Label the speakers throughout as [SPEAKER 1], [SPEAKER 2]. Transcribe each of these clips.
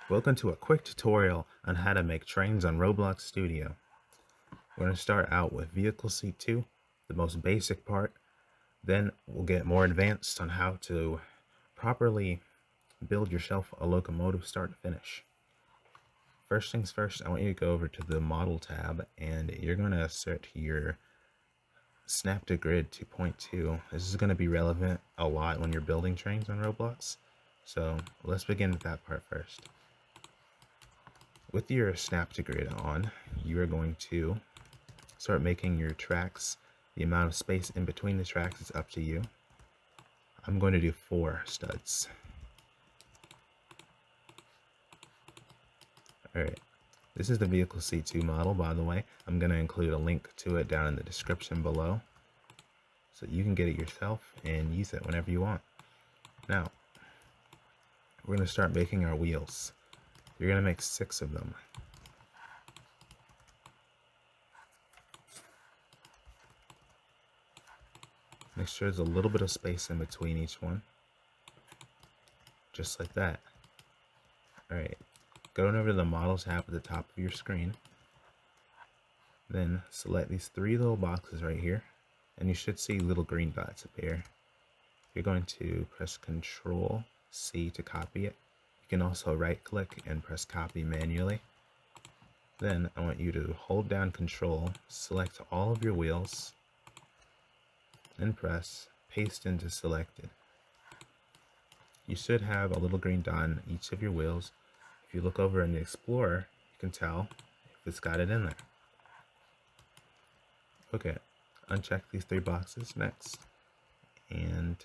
[SPEAKER 1] Welcome to a quick tutorial on how to make trains on Roblox Studio. We're going to start out with Vehicle Seat 2, the most basic part. Then we'll get more advanced on how to properly build yourself a locomotive start to finish. First things first, I want you to go over to the Model tab and you're going to set your Snap to Grid to 0.2. This is going to be relevant a lot when you're building trains on Roblox. So let's begin with that part first. With your snap to grid on, you are going to start making your tracks. The amount of space in between the tracks is up to you. I'm going to do 4 studs. Alright, this is the Vehicle C2 model, by the way. I'm going to include a link to it down in the description below, so you can get it yourself and use it whenever you want. Now, we're going to start making our wheels. You're going to make 6 of them. Make sure there's a little bit of space in between each one. Just like that. Alright, go over to the Model tab at the top of your screen. Then select these 3 little boxes right here, and you should see little green dots appear. You're going to press Ctrl C to copy it. You can also right click and press copy manually. Then I want you to hold down Ctrl, select all of your wheels, and press paste into selected. You should have a little green dot on each of your wheels. If you look over in the Explorer, you can tell if it's got it in there. Okay, uncheck these 3 boxes next and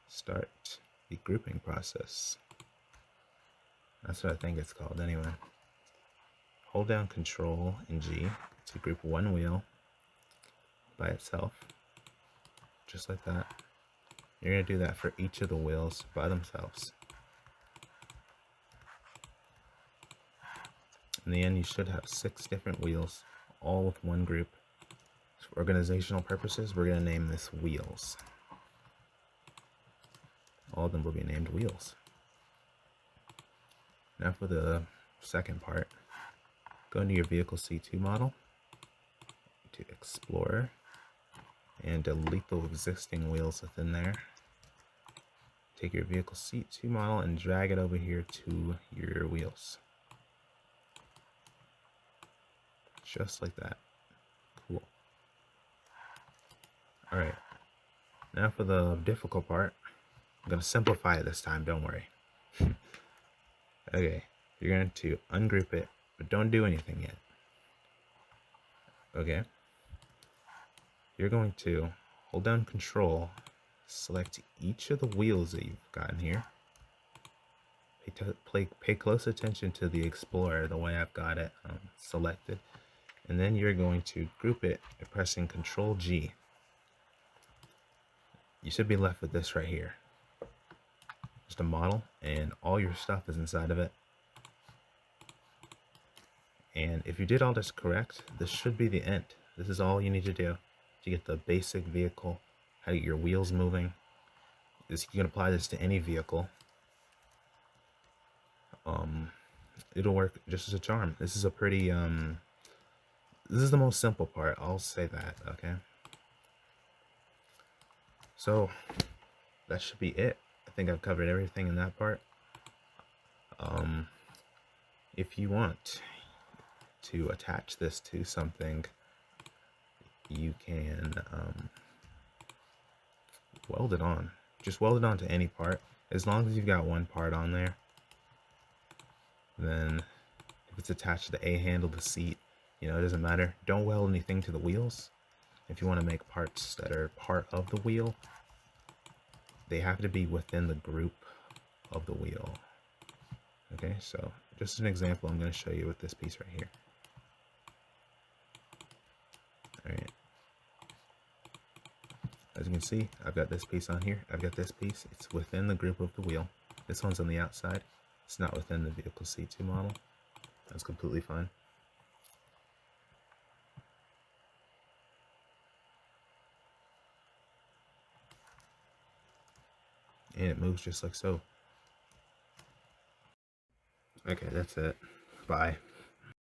[SPEAKER 1] start the grouping process. That's what I think it's called anyway. Hold down Ctrl and G to group one wheel by itself, just like that. You're going to do that for each of the wheels by themselves. In the end, you should have 6 different wheels, all with one group. For organizational purposes, we're going to name this wheels. All of them will be named wheels. Now for the second part, go into your Vehicle C2 model, to Explorer, and delete the existing wheels within there. Take your Vehicle C2 model and drag it over here to your wheels. Just like that. Cool. Alright, now for the difficult part. I'm going to simplify it this time, don't worry. Okay, you're going to ungroup it, but don't do anything yet. Okay, you're going to hold down Control, select each of the wheels that you've gotten here. Pay close attention to the Explorer, the way I've got it selected. And then you're going to group it by pressing Control G. You should be left with this right here. Just a model, and all your stuff is inside of it. And if you did all this correct, this should be the end. This is all you need to do to get the basic vehicle, how to get your wheels moving. You can apply this to any vehicle. It'll work just as a charm. This is a pretty, this is the most simple part, I'll say that, okay? So, that should be it. I think I've covered everything in that part. If you want to attach this to something, you can weld it on. Just weld it onto any part. As long as you've got one part on there, then if it's attached to the A handle, the seat, you know, it doesn't matter. Don't weld anything to the wheels. If you want to make parts that are part of the wheel, they have to be within the group of the wheel. Okay, so just an example, I'm going to show you with this piece right here. Alright. As you can see, I've got this piece on here. I've got this piece. It's within the group of the wheel. This one's on the outside. It's not within the Vehicle C2 model. That's completely fine. And it moves just like so. Okay, that's it. Bye.